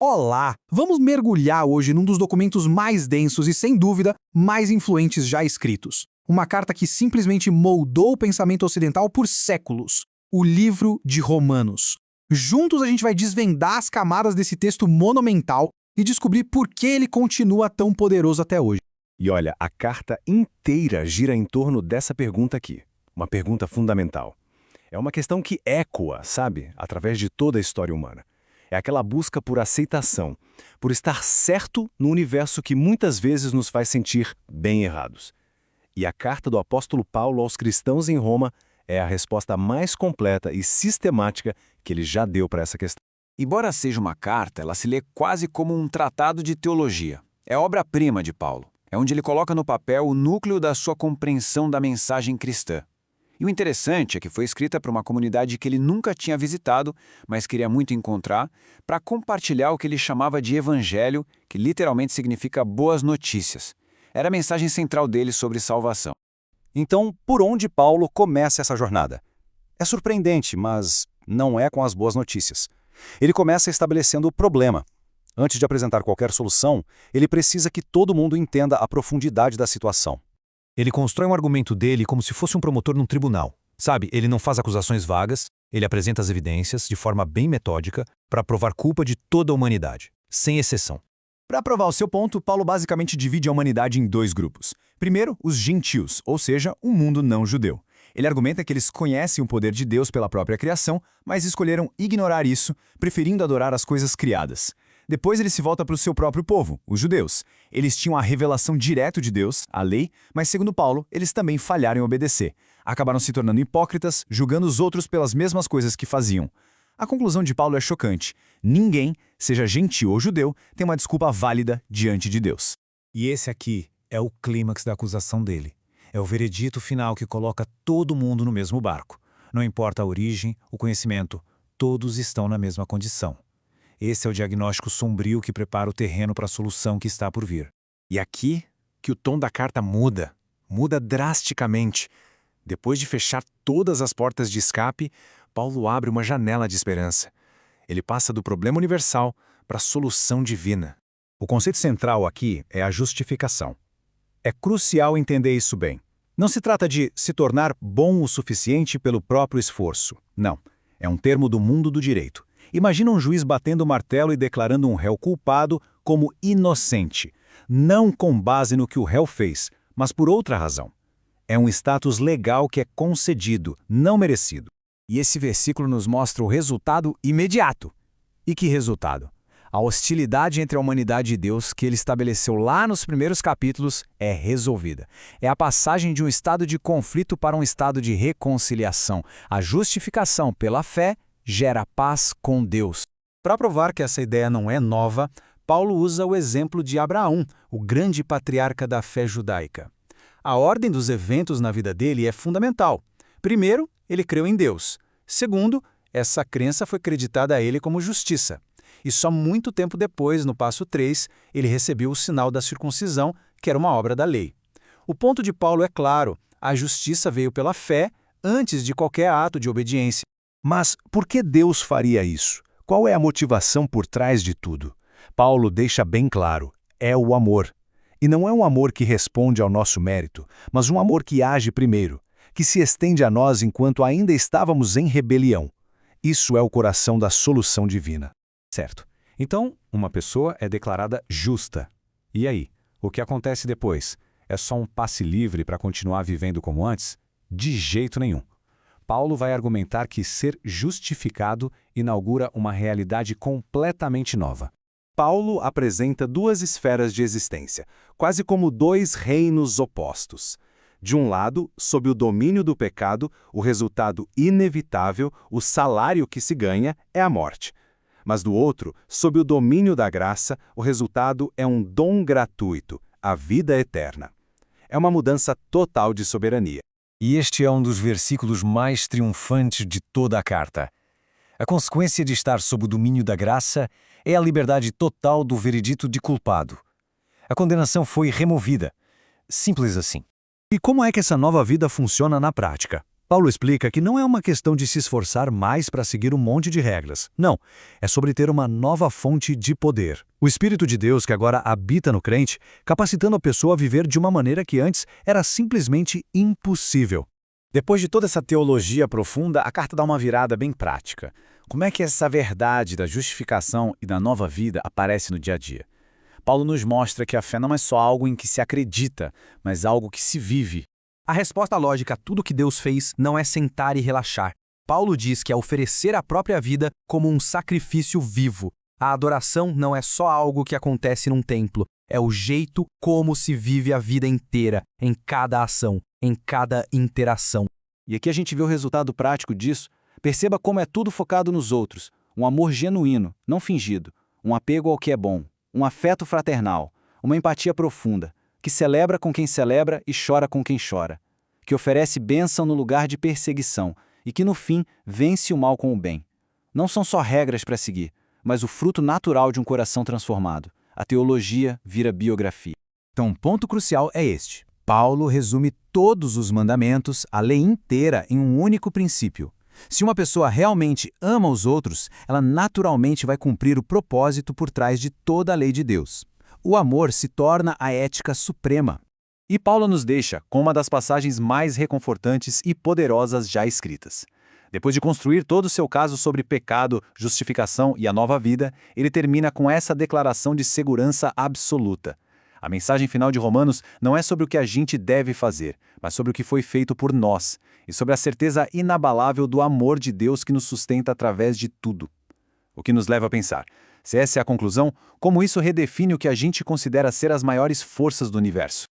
Olá! Vamos mergulhar hoje num dos documentos mais densos e, sem dúvida, mais influentes já escritos. Uma carta que simplesmente moldou o pensamento ocidental por séculos. O Livro de Romanos. Juntos a gente vai desvendar as camadas desse texto monumental e descobrir por que ele continua tão poderoso até hoje. E olha, a carta inteira gira em torno dessa pergunta aqui. Uma pergunta fundamental. É uma questão que ecoa, sabe, através de toda a história humana. É aquela busca por aceitação, por estar certo no universo que muitas vezes nos faz sentir bem errados. E a carta do apóstolo Paulo aos cristãos em Roma é a resposta mais completa e sistemática que ele já deu para essa questão. Embora seja uma carta, ela se lê quase como um tratado de teologia. É obra-prima de Paulo. É onde ele coloca no papel o núcleo da sua compreensão da mensagem cristã. E o interessante é que foi escrita para uma comunidade que ele nunca tinha visitado, mas queria muito encontrar, para compartilhar o que ele chamava de evangelho, que literalmente significa boas notícias. Era a mensagem central dele sobre salvação. Então, por onde Paulo começa essa jornada? É surpreendente, mas não é com as boas notícias. Ele começa estabelecendo o problema. Antes de apresentar qualquer solução, ele precisa que todo mundo entenda a profundidade da situação. Ele constrói um argumento dele como se fosse um promotor num tribunal. Sabe, ele não faz acusações vagas, ele apresenta as evidências de forma bem metódica para provar culpa de toda a humanidade, sem exceção. Para provar o seu ponto, Paulo basicamente divide a humanidade em dois grupos. Primeiro, os gentios, ou seja, o mundo não judeu. Ele argumenta que eles conhecem o poder de Deus pela própria criação, mas escolheram ignorar isso, preferindo adorar as coisas criadas. Depois ele se volta para o seu próprio povo, os judeus. Eles tinham a revelação direta de Deus, a lei, mas segundo Paulo, eles também falharam em obedecer. Acabaram se tornando hipócritas, julgando os outros pelas mesmas coisas que faziam. A conclusão de Paulo é chocante. Ninguém, seja gentio ou judeu, tem uma desculpa válida diante de Deus. E esse aqui é o clímax da acusação dele. É o veredito final que coloca todo mundo no mesmo barco. Não importa a origem, o conhecimento, todos estão na mesma condição. Esse é o diagnóstico sombrio que prepara o terreno para a solução que está por vir. E aqui que o tom da carta muda drasticamente. Depois de fechar todas as portas de escape, Paulo abre uma janela de esperança. Ele passa do problema universal para a solução divina. O conceito central aqui é a justificação. É crucial entender isso bem. Não se trata de se tornar bom o suficiente pelo próprio esforço. Não. É um termo do mundo do direito. Imagina um juiz batendo o martelo e declarando um réu culpado como inocente, não com base no que o réu fez, mas por outra razão. É um status legal que é concedido, não merecido. E esse versículo nos mostra o resultado imediato. E que resultado? A hostilidade entre a humanidade e Deus que ele estabeleceu lá nos primeiros capítulos é resolvida. É a passagem de um estado de conflito para um estado de reconciliação. A justificação pela fé gera paz com Deus. Para provar que essa ideia não é nova, Paulo usa o exemplo de Abraão, o grande patriarca da fé judaica. A ordem dos eventos na vida dele é fundamental. Primeiro, ele creu em Deus. Segundo, essa crença foi creditada a ele como justiça. E só muito tempo depois, no passo 3, ele recebeu o sinal da circuncisão, que era uma obra da lei. O ponto de Paulo é claro: a justiça veio pela fé antes de qualquer ato de obediência. Mas por que Deus faria isso? Qual é a motivação por trás de tudo? Paulo deixa bem claro: é o amor. E não é um amor que responde ao nosso mérito, mas um amor que age primeiro, que se estende a nós enquanto ainda estávamos em rebelião. Isso é o coração da solução divina. Certo. Então, uma pessoa é declarada justa. E aí? O que acontece depois? É só um passe livre para continuar vivendo como antes? De jeito nenhum. Paulo vai argumentar que ser justificado inaugura uma realidade completamente nova. Paulo apresenta duas esferas de existência, quase como dois reinos opostos. De um lado, sob o domínio do pecado, o resultado inevitável, o salário que se ganha, é a morte. Mas do outro, sob o domínio da graça, o resultado é um dom gratuito, a vida eterna. É uma mudança total de soberania. E este é um dos versículos mais triunfantes de toda a carta. A consequência de estar sob o domínio da graça é a liberdade total do veredito de culpado. A condenação foi removida. Simples assim. E como é que essa nova vida funciona na prática? Paulo explica que não é uma questão de se esforçar mais para seguir um monte de regras. Não, é sobre ter uma nova fonte de poder. O Espírito de Deus que agora habita no crente, capacitando a pessoa a viver de uma maneira que antes era simplesmente impossível. Depois de toda essa teologia profunda, a carta dá uma virada bem prática. Como é que essa verdade da justificação e da nova vida aparece no dia a dia? Paulo nos mostra que a fé não é só algo em que se acredita, mas algo que se vive. A resposta lógica a tudo que Deus fez não é sentar e relaxar. Paulo diz que é oferecer a própria vida como um sacrifício vivo. A adoração não é só algo que acontece num templo, é o jeito como se vive a vida inteira, em cada ação, em cada interação. E aqui a gente vê o resultado prático disso. Perceba como é tudo focado nos outros. Um amor genuíno, não fingido. Um apego ao que é bom. Um afeto fraternal. Uma empatia profunda. Que celebra com quem celebra e chora com quem chora. Que oferece bênção no lugar de perseguição. E que, no fim, vence o mal com o bem. Não são só regras para seguir, mas o fruto natural de um coração transformado. A teologia vira biografia. Então, o ponto crucial é este. Paulo resume todos os mandamentos, a lei inteira, em um único princípio. Se uma pessoa realmente ama os outros, ela naturalmente vai cumprir o propósito por trás de toda a lei de Deus. O amor se torna a ética suprema. E Paulo nos deixa com uma das passagens mais reconfortantes e poderosas já escritas. Depois de construir todo o seu caso sobre pecado, justificação e a nova vida, ele termina com essa declaração de segurança absoluta. A mensagem final de Romanos não é sobre o que a gente deve fazer, mas sobre o que foi feito por nós, e sobre a certeza inabalável do amor de Deus que nos sustenta através de tudo. O que nos leva a pensar, se essa é a conclusão, como isso redefine o que a gente considera ser as maiores forças do universo?